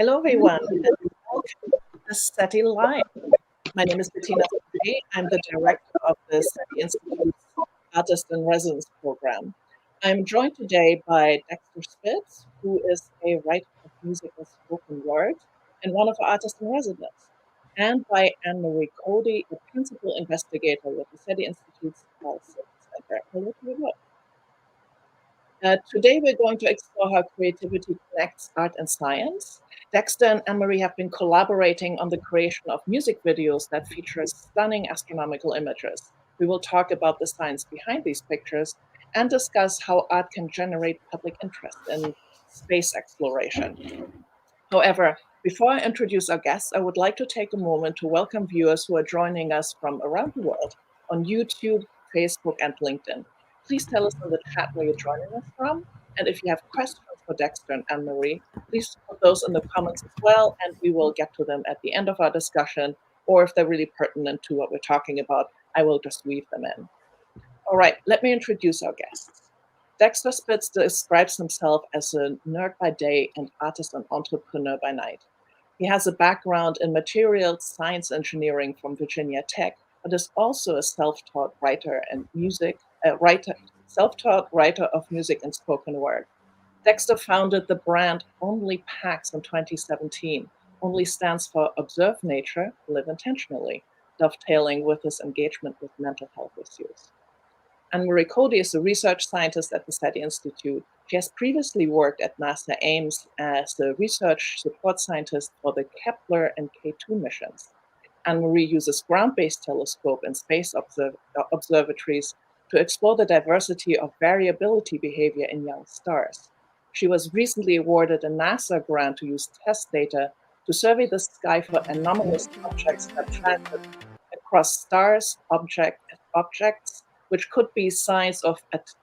Hello, everyone, and welcome to the SETI Live. My name is Bettina Cody. I'm the director of the SETI Institute's Artist in Residence program. I'm joined today by Dxtr Spits, who is a writer of musical spoken word and one of our artists in residence, and by Ann Marie Cody, a principal investigator with the SETI Institute's Center. Hello to you both. Today, we're going to explore how creativity connects art and science. Dxtr and Ann Marie have been collaborating on the creation of music videos that feature stunning astronomical images. We will talk about the science behind these pictures and discuss how art can generate public interest in space exploration. However, before I introduce our guests, I would like to take a moment to welcome viewers who are joining us from around the world on YouTube, Facebook, and LinkedIn. Please tell us in the chat where you're joining us from. And if you have questions for Dxtr and Ann Marie, please put those in the comments as well, and we will get to them at the end of our discussion. Or if they're really pertinent to what we're talking about, I will just weave them in. All right, let me introduce our guests. Dxtr Spits describes himself as a nerd by day and artist and entrepreneur by night. He has a background in materials science engineering from Virginia Tech, but is also a self-taught writer and self-taught writer of music and spoken word. Dxtr founded the brand Only Packs in 2017. Only stands for Observe Nature, Live Intentionally, dovetailing with his engagement with mental health issues. Ann Marie Cody is a research scientist at the SETI Institute. She has previously worked at NASA Ames as the research support scientist for the Kepler and K2 missions. Ann Marie uses ground-based telescope and space observatories to explore the diversity of variability behavior in young stars. She was recently awarded a NASA grant to use test data to survey the sky for anomalous objects that transit across stars, objects, which could be signs of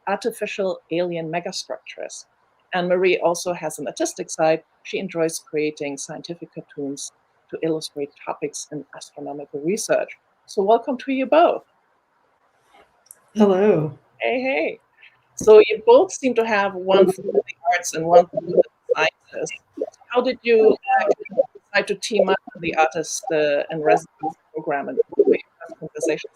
artificial alien megastructures. Ann Marie also has an artistic side. She enjoys creating scientific cartoons to illustrate topics in astronomical research. So welcome to you both. Hello. Hey. So you both seem to have one for the arts and one for the sciences. How did you decide to team up with the artist and residence program and conversations?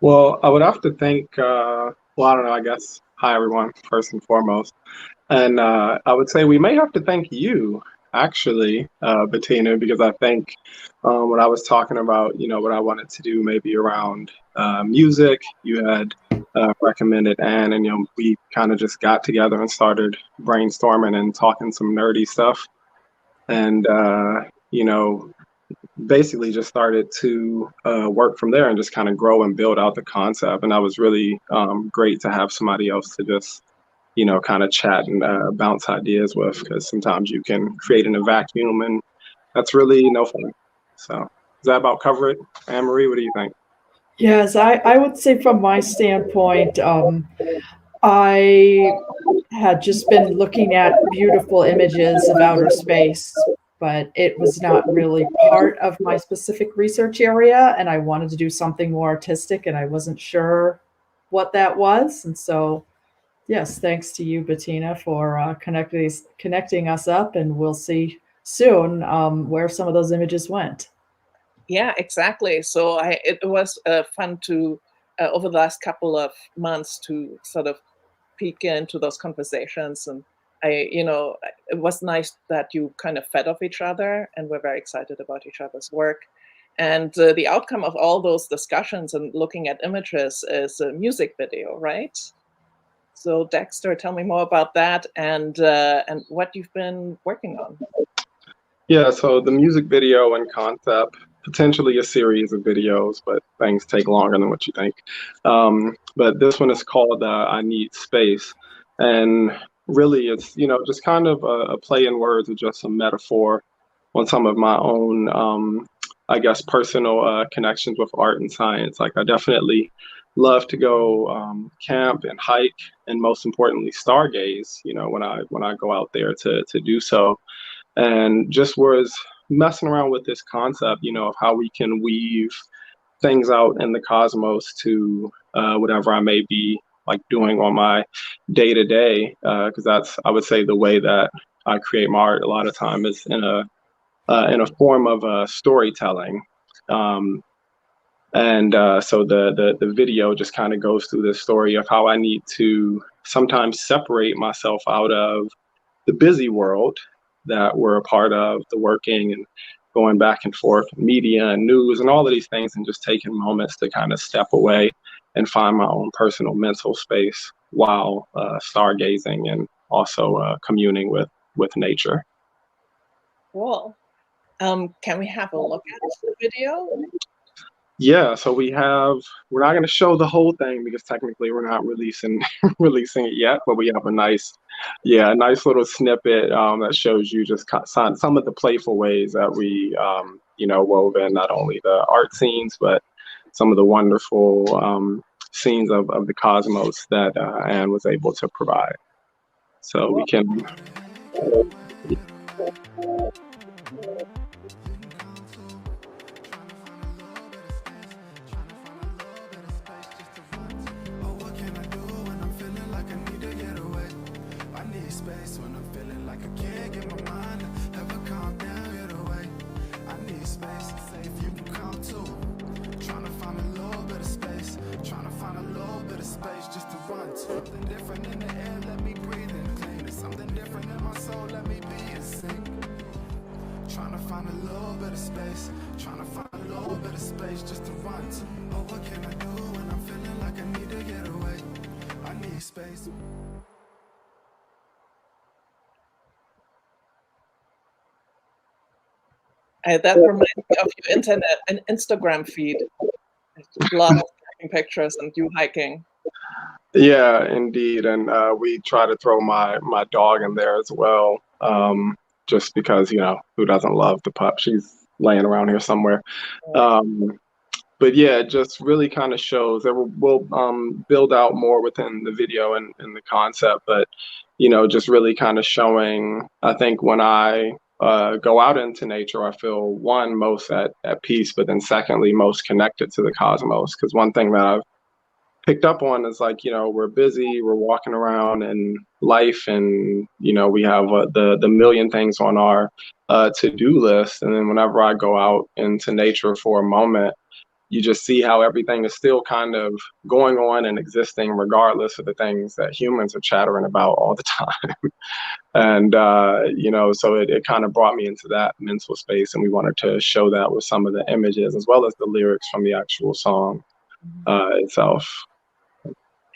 Well, I would have to thank, I don't know, I guess, hi everyone, first and foremost. And I would say we may have to thank you, actually, Bettina, because I think when I was talking about, what I wanted to do maybe around music, you had recommended Ann, and, we kind of just got together and started brainstorming and talking some nerdy stuff. And, basically just started to work from there and just kind of grow and build out the concept. And that was really great to have somebody else to just, kind of chat and bounce ideas with, because sometimes you can create in a vacuum and that's really no fun. So does that about cover it? Ann Marie, what do you think? Yes, I would say from my standpoint, I had just been looking at beautiful images of outer space, but it was not really part of my specific research area, and I wanted to do something more artistic, and I wasn't sure what that was. And so, yes, thanks to you, Bettina, for connecting us up, and we'll see soon where some of those images went. Yeah, exactly. So it was fun to, over the last couple of months, to sort of peek into those conversations. And it was nice that you kind of fed off each other, and we're very excited about each other's work. And the outcome of all those discussions and looking at images is a music video, right? So Dxtr, tell me more about that and what you've been working on. Yeah, so the music video and concept, potentially a series of videos, but things take longer than what you think. But this one is called I Need Space. And really it's, just kind of a play in words with just some metaphor on some of my own, I guess, personal connections with art and science. Like I definitely love to go camp and hike, and most importantly, stargaze, when I go out there to do so. And just was messing around with this concept, of how we can weave things out in the cosmos to whatever I may be like doing on my day to day, because that's, I would say, the way that I create my art a lot of time is in a form of storytelling. So the video just kind of goes through this story of how I need to sometimes separate myself out of the busy world that we're a part of, the working and going back and forth, media and news and all of these things, and just taking moments to kind of step away and find my own personal mental space while stargazing and also communing with nature. Cool. Can we have a look at the video? Yeah, so we're not going to show the whole thing because technically we're not releasing it yet, but we have a nice little snippet that shows you just some of the playful ways that we, wove in not only the art scenes, but some of the wonderful scenes of the cosmos that Anne was able to provide. So we can. That reminds me of your internet and Instagram feed. A lot of hiking pictures and you hiking. Yeah, indeed. And we try to throw my dog in there as well, just because, who doesn't love the pup? She's laying around here somewhere. But yeah, it just really kind of shows that we'll build out more within the video and the concept, but, just really kind of showing, I think when I go out into nature, I feel one, most at peace, but then secondly, most connected to the cosmos. Because one thing that I've picked up on is like, we're busy, we're walking around in life and, we have the million things on our to-do list. And then whenever I go out into nature for a moment, you just see how everything is still kind of going on and existing regardless of the things that humans are chattering about all the time. And, so it kind of brought me into that mental space. And we wanted to show that with some of the images as well as the lyrics from the actual song itself.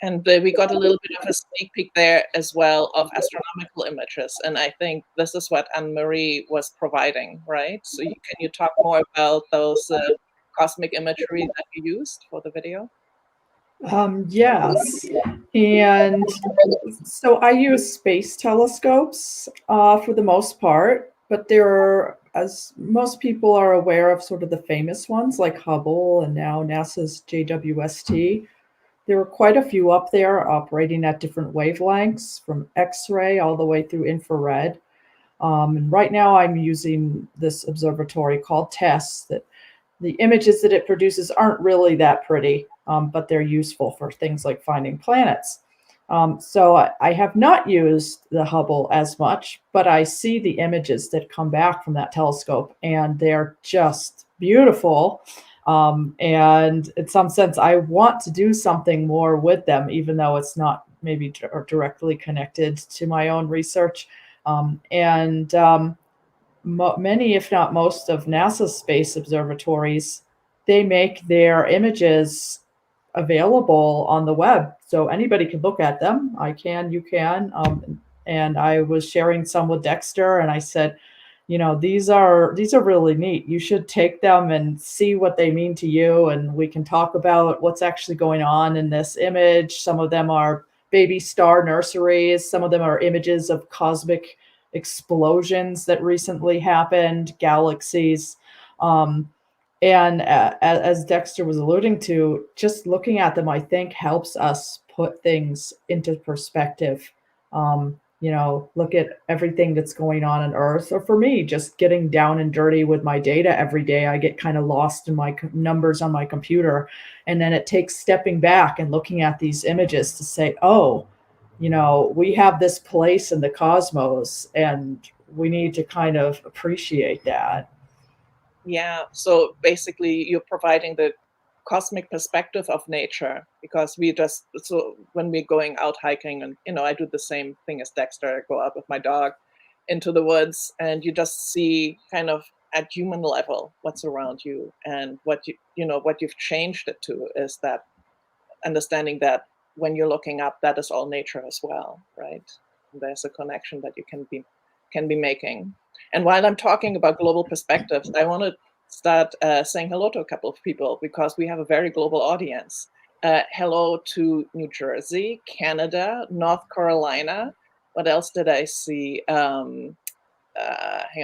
And we got a little bit of a sneak peek there as well of astronomical images. And I think this is what Ann Marie was providing, right? So can you talk more about those cosmic imagery that you used for the video? Yes. And so I use space telescopes for the most part, but there are, as most people are aware of, sort of the famous ones like Hubble and now NASA's JWST. There are quite a few up there operating at different wavelengths from X-ray all the way through infrared. And right now I'm using this observatory called TESS. That the images that it produces aren't really that pretty, but they're useful for things like finding planets. So I have not used the Hubble as much, but I see the images that come back from that telescope and they're just beautiful. And in some sense, I want to do something more with them, even though it's not maybe directly connected to my own research. Many, if not most, of NASA's space observatories, they make their images available on the web, so anybody can look at them. I can, you can. And I was sharing some with Dxtr, and I said, these are really neat. You should take them and see what they mean to you, and we can talk about what's actually going on in this image. Some of them are baby star nurseries. Some of them are images of cosmic explosions that recently happened, galaxies. And as Dxtr was alluding to, just looking at them, I think, helps us put things into perspective. Look at everything that's going on Earth. Or for me, just getting down and dirty with my data every day, I get kind of lost in my numbers on my computer. And then it takes stepping back and looking at these images to say, oh, we have this place in the cosmos, and we need to kind of appreciate that. Yeah, so basically you're providing the cosmic perspective of nature, because so when we're going out hiking, and I do the same thing as Dexter. I go out with my dog into the woods, and you just see kind of at human level what's around you, and what you've changed it to is that understanding that when you're looking up, that is all nature as well, right? And there's a connection that you can be making. And while I'm talking about global perspectives, I want to start saying hello to a couple of people, because we have a very global audience. Hello to New Jersey, Canada, North Carolina. What else did I see?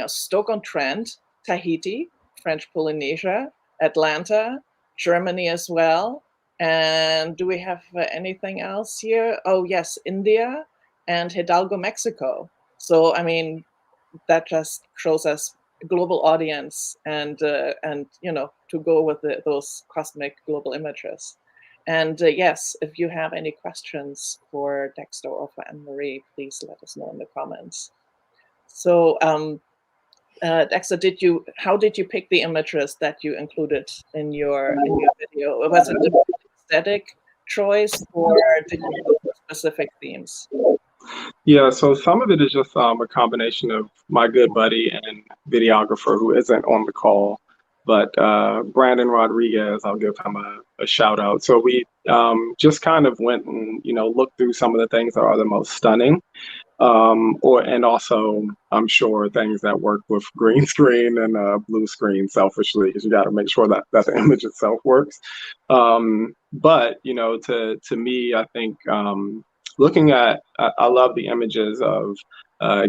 Stoke-on-Trent, Tahiti, French Polynesia, Atlanta, Germany as well. And do we have anything else here? Oh, yes, India and Hidalgo, Mexico. So, I mean, that just shows us a global audience, and to go with those cosmic global images. And yes, if you have any questions for Dexter or for Anne Marie, please let us know in the comments. So, Dexter, how did you pick the images that you included in your video? Was it an aesthetic choice, or did you go for specific themes? Yeah, so some of it is just a combination of my good buddy and videographer who isn't on the call, but Brandon Rodriguez, I'll give him a shout out. So we just kind of went and looked through some of the things that are the most stunning, and also I'm sure things that work with green screen and blue screen selfishly, because you got to make sure that the image itself works. But to me, I think looking at, I love the images of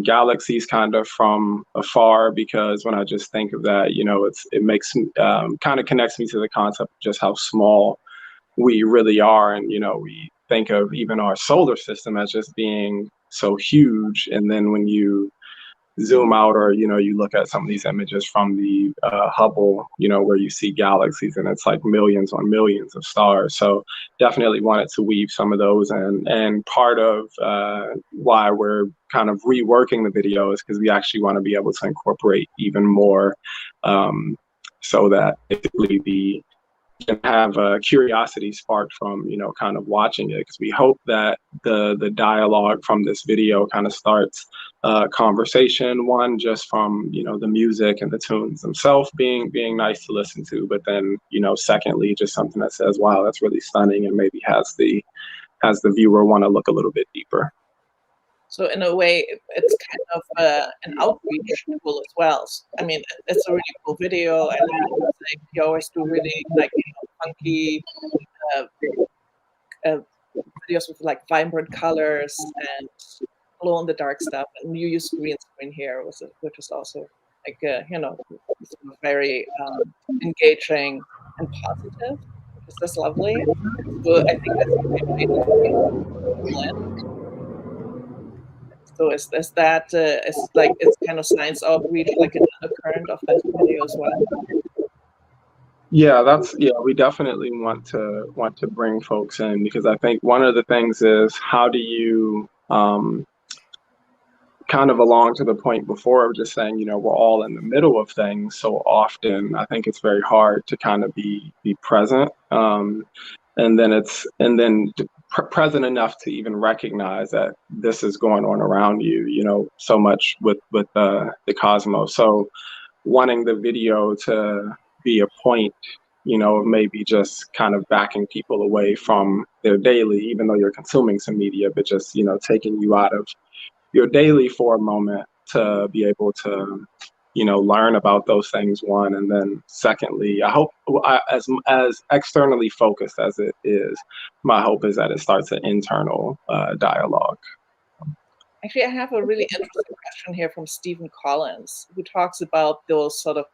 galaxies kind of from afar, because when I just think of that, it makes kind of connects me to the concept of just how small we really are. And we think of even our solar system as just being so huge, and then when you zoom out, or you look at some of these images from the Hubble, where you see galaxies and it's like millions on millions of stars. So definitely wanted to weave some of those, and part of why we're kind of reworking the video is because we actually want to be able to incorporate even more, so that basically can have a curiosity sparked from kind of watching it, because we hope that the dialogue from this video kind of starts a conversation, one just from the music and the tunes themselves being nice to listen to, but then secondly just something that says, wow, that's really stunning, and maybe has the viewer want to look a little bit deeper. So in a way, it's kind of an outreach tool as well. I mean, it's a really cool video. I love the music. You always do really funky videos with like vibrant colors and glow in the dark stuff. And you use green screen here, which is also like very engaging and positive, which is just lovely. So I think that's a blend. So is that it's kind of science outreach, like an undercurrent of that video as well? Yeah, we definitely want to bring folks in, because I think one of the things is, how do you kind of along to the point before of just saying, we're all in the middle of things so often. I think it's very hard to kind of be present, and then present enough to even recognize that this is going on around you, so much with the cosmos. So wanting the video to be a point, of maybe just kind of backing people away from their daily, even though you're consuming some media, but just, taking you out of your daily for a moment to be able to, learn about those things, one. And then secondly, I hope, as externally focused as it is, my hope is that it starts an internal dialogue. Actually, I have a really interesting question here from Stephen Collins, who talks about those sort of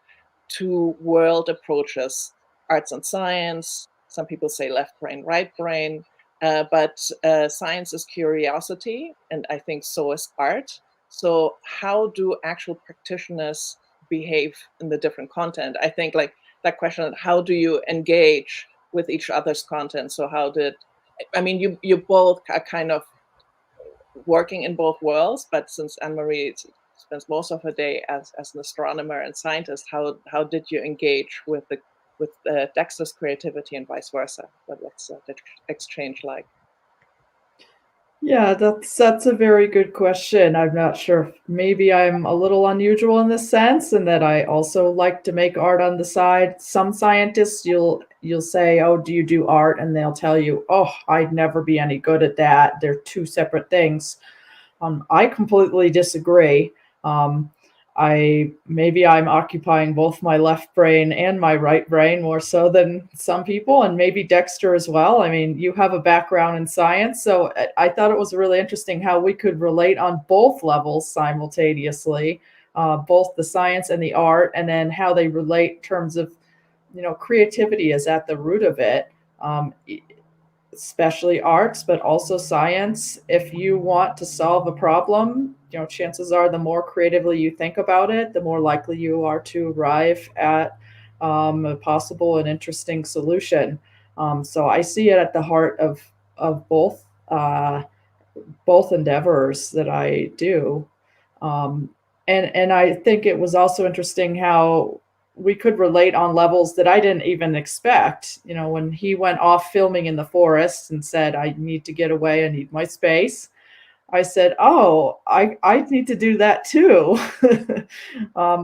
two world approaches, arts and science. Some people say left brain, right brain, but science is curiosity, and I think so is art. So how do actual practitioners behave in the different content? I think like that question, how do you engage with each other's content? So you both are kind of working in both worlds, but since Ann Marie spends most of her day as an astronomer and scientist, how did you engage with Dexter's creativity and vice versa? What's the exchange like? Yeah, that's a very good question. I'm not sure. Maybe I'm a little unusual in this sense, and that I also like to make art on the side. Some scientists, you'll say, "Oh, do you do art?" And they'll tell you, "Oh, I'd never be any good at that. They're two separate things." I completely disagree. Um, I'm occupying both my left brain and my right brain more so than some people, and maybe Dexter as well. I mean, you have a background in science, so I thought it was really interesting how we could relate on both levels simultaneously, both the science and the art, and then how they relate in terms of, creativity is at the root of it. Um, especially arts, but also science. If you want to solve a problem, chances are the more creatively you think about it, the more likely you are to arrive at a possible and interesting solution. So I see it at the heart of both endeavors that I do. Um, and I think it was also interesting how we could relate on levels that I didn't even expect. When he went off filming in the forest and said, "I need to get away, I need my space," I said, "Oh, I need to do that too."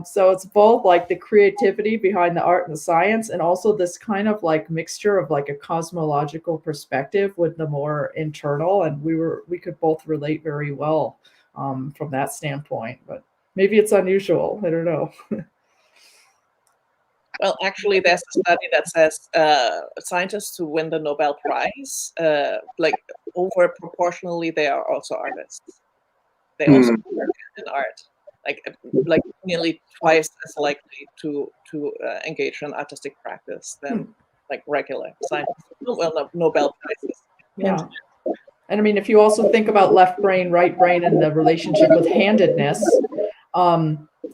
So it's both like the creativity behind the art and the science, and also this kind of like mixture of like a cosmological perspective with the more internal, and we could both relate very well from that standpoint. But maybe it's unusual. I don't know. Well, actually, there's a study that says scientists who win the Nobel Prize, like over proportionally, they are also artists. They also work in art, like nearly twice as likely to engage in artistic practice than like regular scientists. Well, Nobel Prizes. Yeah. And I mean, if you also think about left brain, right brain, and the relationship with handedness,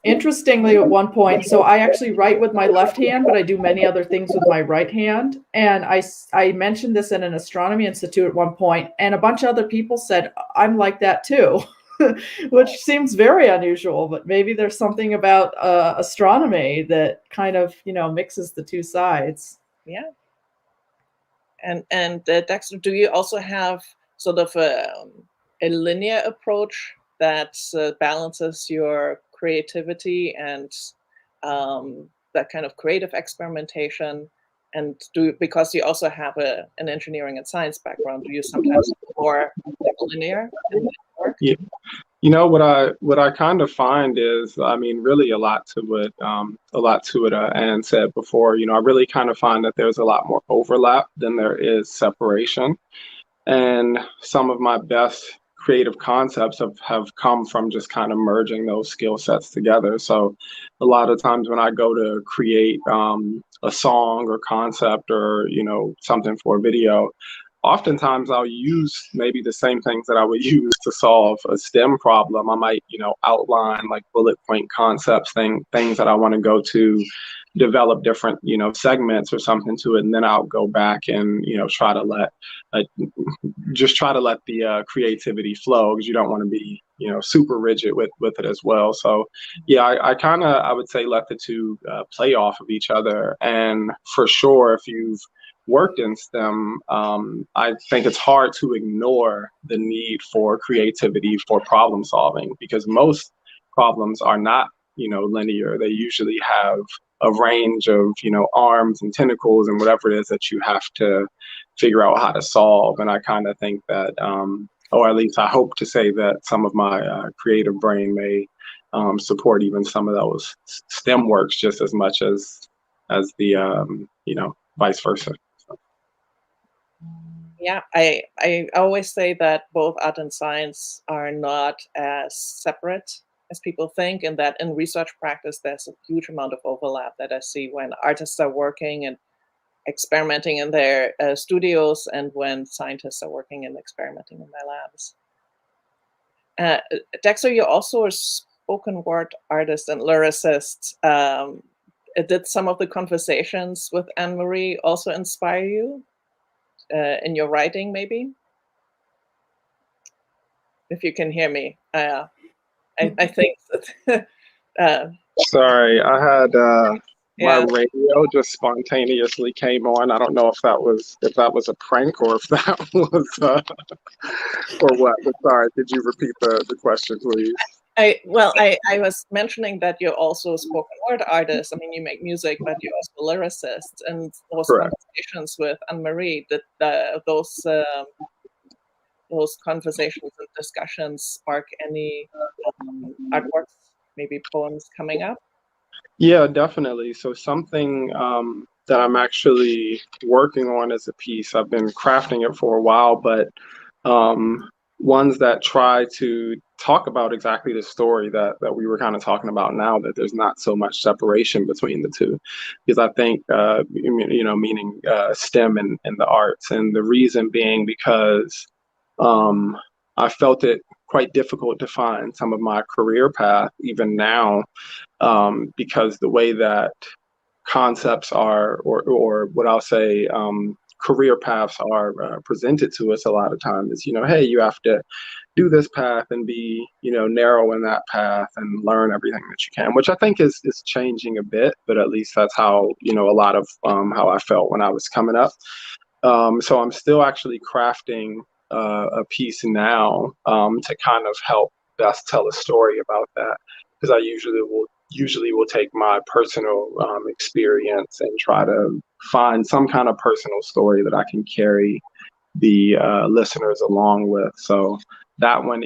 interestingly, at one point, so I actually write with my left hand, but I do many other things with my right hand. And I mentioned this in an astronomy institute at one point, and a bunch of other people said, "I'm like that too," which seems very unusual, but maybe there's something about astronomy that kind of, mixes the two sides. Yeah. And Dexter, do you also have sort of a linear approach that balances your creativity and that kind of creative experimentation? And because you also have an engineering and science background, do you sometimes more like linear in work? Yeah. What I kind of find is, I mean, really a lot to what Ann said before. I really kind of find that there's a lot more overlap than there is separation. And some of my best creative concepts have come from just kind of merging those skill sets together. So a lot of times when I go to create a song or concept or, something for a video, oftentimes I'll use maybe the same things that I would use to solve a STEM problem. I might, outline like bullet point concepts, things that I want to go to, develop different, segments or something to it. And then I'll go back and, try to let the creativity flow, because you don't want to be, super rigid with it as well. So yeah, I would say let the two play off of each other. And for sure, if you've worked in STEM, I think it's hard to ignore the need for creativity for problem solving, because most problems are not, linear. They usually have a range of, arms and tentacles and whatever it is that you have to figure out how to solve. And I kind of think that, or at least I hope to say that some of my creative brain may support even some of those STEM works just as much as the, vice versa. Yeah, I always say that both art and science are not as separate as people think, and that in research practice, there's a huge amount of overlap that I see when artists are working and experimenting in their studios and when scientists are working and experimenting in their labs. Dexter, you're also a spoken word artist and lyricist. Did some of the conversations with Ann Marie also inspire you in your writing, maybe? if you can hear me. I think that, Sorry, I had my yeah. radio just spontaneously came on. I don't know if that was a prank or if that was or what. But sorry, could you repeat the question, please? I was mentioning that you're also a spoken word artist. I mean, you make music, but you're also a lyricist. And those Correct. conversations with Ann Marie, those conversations and discussions spark any artworks, maybe poems coming up? Yeah, definitely. So something that I'm actually working on as a piece. I've been crafting it for a while, but ones that try to talk about exactly the story that we were kind of talking about now, that there's not so much separation between the two. Because I think, meaning STEM and the arts. And the reason being because I felt it quite difficult to find some of my career path, even now, because the way that concepts are, or what I'll say, career paths are presented to us a lot of times is, hey, you have to do this path and be, narrow in that path and learn everything that you can, which I think is changing a bit, but at least that's how, a lot of how I felt when I was coming up. So I'm still actually crafting a piece now to kind of help best tell a story about that, because I usually will take my personal experience and try to find some kind of personal story that I can carry the listeners along with. So that one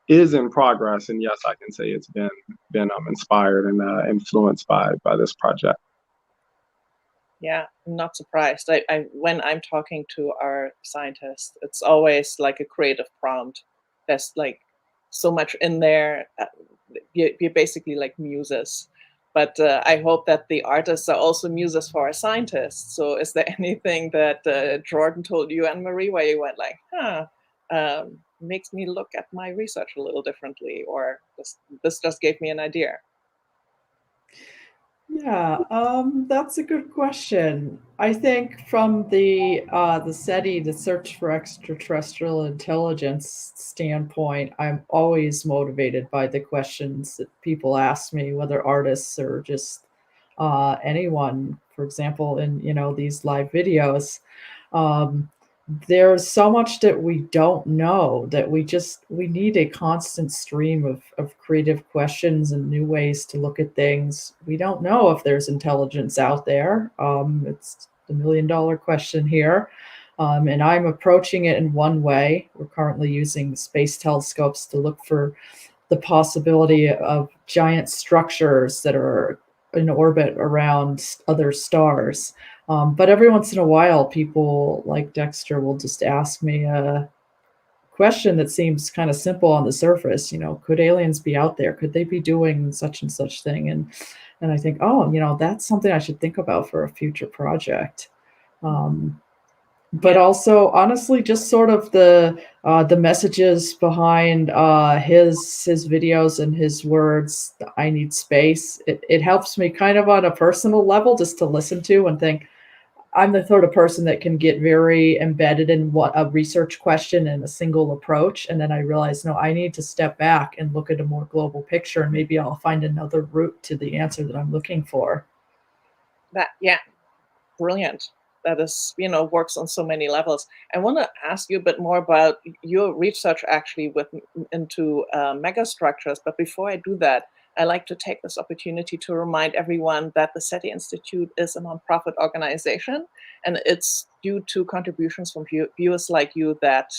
is in progress, and yes, I can say it's been inspired and influenced by this project. Yeah, I'm not surprised. I when I'm talking to our scientists, it's always like a creative prompt. There's like so much in there. You're basically like muses. But I hope that the artists are also muses for our scientists. So is there anything that Jordan told you, Anne Marie, where you went like, makes me look at my research a little differently, or this just gave me an idea? Yeah, that's a good question. I think from the SETI, the Search for Extraterrestrial Intelligence standpoint, I'm always motivated by the questions that people ask me, whether artists or just anyone. For example, in these live videos, um, there's so much that we don't know that we need a constant stream of creative questions and new ways to look at things. We don't know if there's intelligence out there. It's the $1 million question here. And I'm approaching it in one way. We're currently using space telescopes to look for the possibility of giant structures that are in orbit around other stars. But every once in a while, people like Dexter will just ask me a question that seems kind of simple on the surface. Could aliens be out there? Could they be doing such and such thing? And I think, oh, that's something I should think about for a future project. But also, honestly, just sort of the messages behind his videos and his words. I need space. It helps me kind of on a personal level just to listen to and think. I'm the sort of person that can get very embedded in what a research question and a single approach. And then I realize, no, I need to step back and look at a more global picture, and maybe I'll find another route to the answer that I'm looking for. Brilliant. That is, works on so many levels. I want to ask you a bit more about your research actually into megastructures. But before I do that, I like to take this opportunity to remind everyone that the SETI Institute is a nonprofit organization, and it's due to contributions from viewers like you that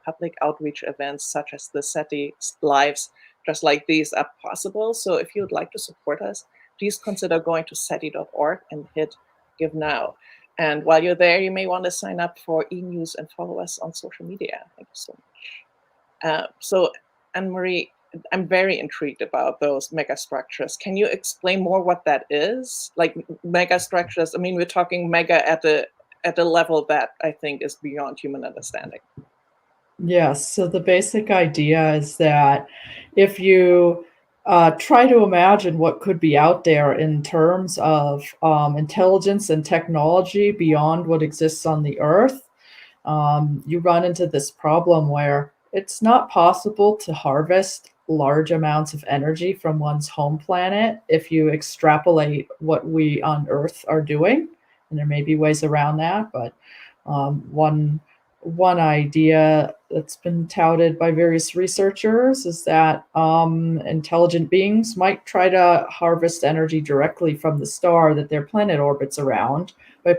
public outreach events such as the SETI Lives, just like these, are possible. So if you'd like to support us, please consider going to SETI.org and hit Give Now. And while you're there, you may want to sign up for e-news and follow us on social media. Thank you so much. So, Anne Marie, I'm very intrigued about those megastructures. Can you explain more what that is? Like megastructures, I mean, we're talking mega at a level that I think is beyond human understanding. Yes. So the basic idea is that if you try to imagine what could be out there in terms of intelligence and technology beyond what exists on the Earth, you run into this problem where it's not possible to harvest large amounts of energy from one's home planet if you extrapolate what we on Earth are doing. And there may be ways around that, but one idea that's been touted by various researchers is that intelligent beings might try to harvest energy directly from the star that their planet orbits around by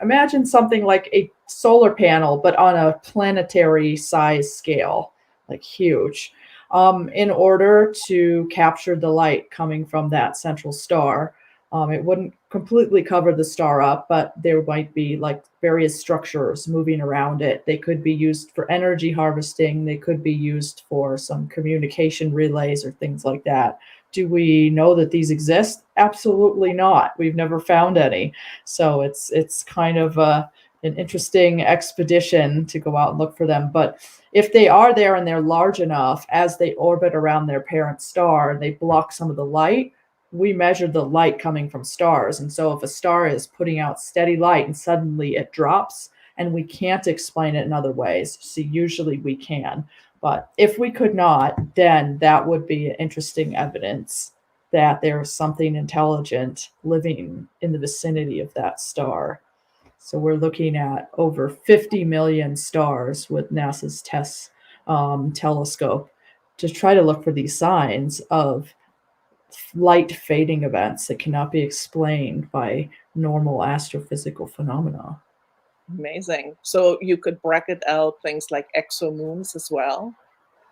imagine something like a solar panel, but on a planetary size scale, like huge, in order to capture the light coming from that central star. It wouldn't completely cover the star up, but there might be like various structures moving around it. They could be used for energy harvesting. They could be used for some communication relays or things like that. Do we know that these exist? Absolutely not. We've never found any. So it's kind of an interesting expedition to go out and look for them. But if they are there and they're large enough, as they orbit around their parent star, they block some of the light. We measure the light coming from stars. And so if a star is putting out steady light and suddenly it drops, and we can't explain it in other ways, so usually we can. But if we could not, then that would be interesting evidence that there's something intelligent living in the vicinity of that star. So we're looking at over 50 million stars with NASA's TESS telescope to try to look for these signs of light fading events that cannot be explained by normal astrophysical phenomena. Amazing. So you could bracket out things like exomoons as well,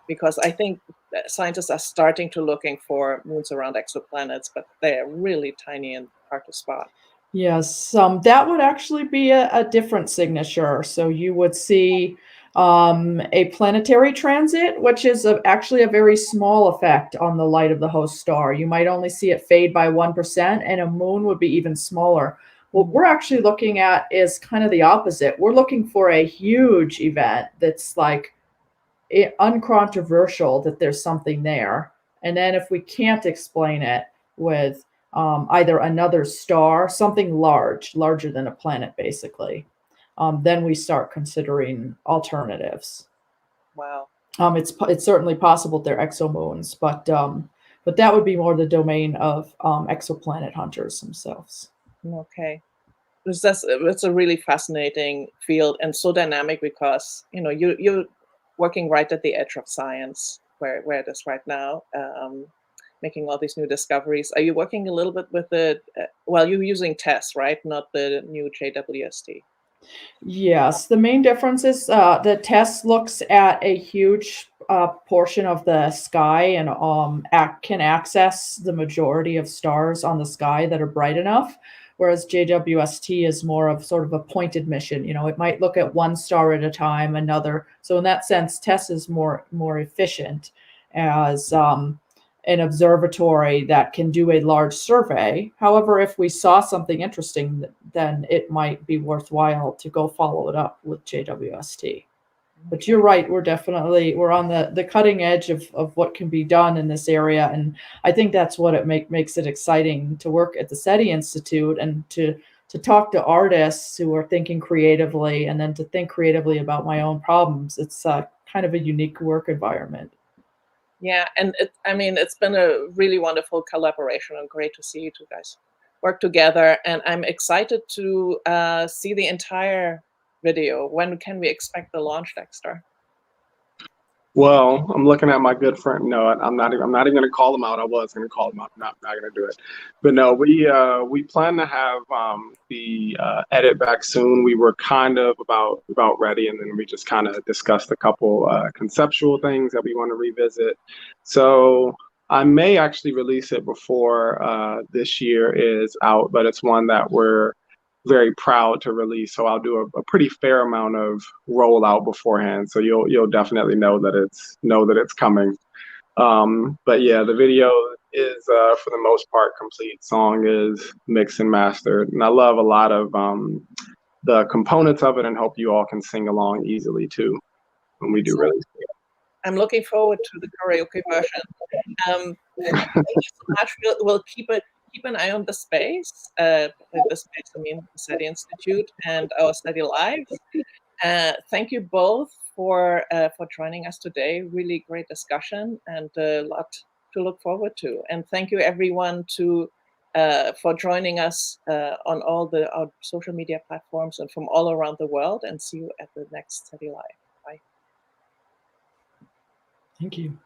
because I think scientists are starting to looking for moons around exoplanets, but they're really tiny and hard to spot. Yes, that would actually be a different signature. So you would see a planetary transit, which is actually a very small effect on the light of the host star. You might only see it fade by 1%, and a moon would be even smaller. What we're actually looking at is kind of the opposite. We're looking for a huge event that's like uncontroversial, that there's something there. And then if we can't explain it with either another star, something larger than a planet, basically, then we start considering alternatives. Wow. It's certainly possible they're exomoons, but that would be more the domain of exoplanet hunters themselves. Okay. It's a really fascinating field and so dynamic, because you're working right at the edge of science where it is right now, making all these new discoveries. Are you working a little bit with you're using TESS, right? Not the new JWST. Yes, the main difference is the TESS looks at a huge portion of the sky and can access the majority of stars on the sky that are bright enough, whereas JWST is more of sort of a pointed mission. It might look at one star at a time, another. So in that sense, TESS is more efficient as an observatory that can do a large survey. However, if we saw something interesting, then it might be worthwhile to go follow it up with JWST. But you're right, we're on the cutting edge of what can be done in this area. And I think that's what it makes it exciting to work at the SETI Institute and to talk to artists who are thinking creatively, and then to think creatively about my own problems. It's kind of a unique work environment. Yeah, and it's been a really wonderful collaboration, and great to see you two guys work together. And I'm excited to see the entire video. When can we expect the launch, Dxtr? Well, I'm looking at my good friend. No, I'm not even going to call him out. I was going to call him out. I'm not going to do it. But no, we plan to have the edit back soon. We were kind of about ready, and then we just kind of discussed a couple conceptual things that we want to revisit. So I may actually release it before this year is out, but it's one that we're very proud to release. So I'll do a pretty fair amount of rollout beforehand. So you'll definitely know that it's coming. But yeah, the video is for the most part complete. Song is mixed and mastered, and I love a lot of the components of it, and hope you all can sing along easily too when we do release it. I'm looking forward to the karaoke version. Thank you so much. We'll keep an eye on the space. I mean, the SETI Institute and our SETI Live. Thank you both for joining us today. Really great discussion and a lot to look forward to. And thank you everyone for joining us on all our social media platforms and from all around the world. And see you at the next SETI Live. Bye. Thank you.